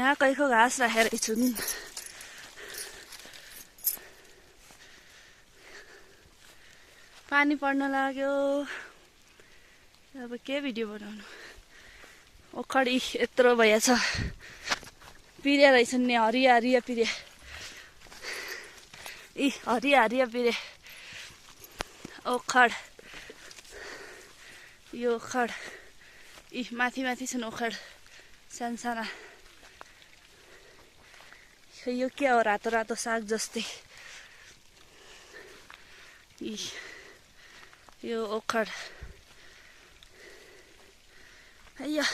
यहाँ कैको घाँस राखेर छुन्। पानी पर्न लाग्यो। अब के भिडियो बनाउनु। ओखडी यत्रो भएछ। पिरे रहेछन् नि हरिया हरिया पिरे। हरिया हरिया पिरे। ओखड यो ओखड माथि माथि छन् ओखड सानसाना। यो के हो रातो रातो साग जस्तै। यो ओखड हैया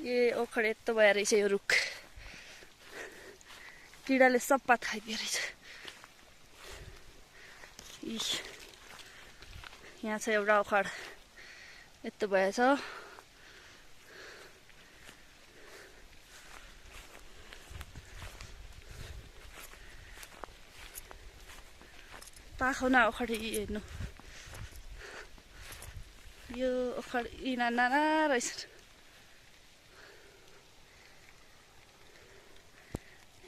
ये ओखड यस्तो भयो रहेछ यो रुख। किडाले सब पात खाइदियो रहेछ। यहाँ छ एउटा ओखड यस्तो भएछ। पाखौना ओखड हेर्नु। यो ओखड नाना रहेछ।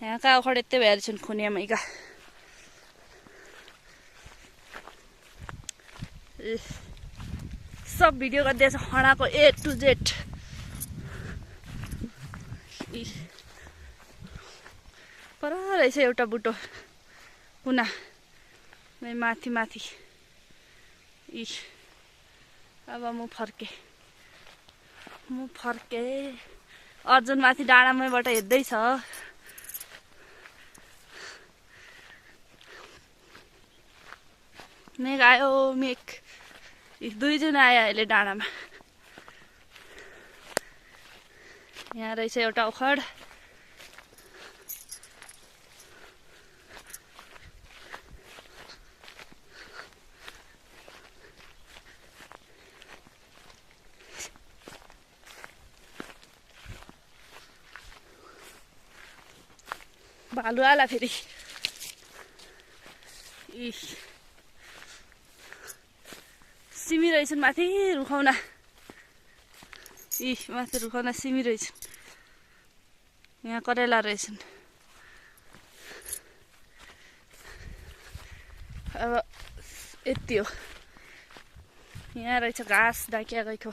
यहाँका ओखड यस्तै भएर छन् खुनियामैका। सब भिडियो गर्दैछ खडाको A to Z। पर रहेछ एउटा बुटो कुना माथि माथि। अब म फर्के अर्जुन माथि डाँडामैबाट हेर्दैछ। मेघ आयो मेघ। दुईजना आयो अहिले डाँडामा। यहाँ रहेछ एउटा ओखड। भालु आला फेरि। सिमी रहेछन् माथि रुखाउना। माथि रुखाउना सिमी रहेछन्। यहाँ करेला रहेछन्। अब यति हो। यहाँ रहेछ घाँस डाकिया गएको।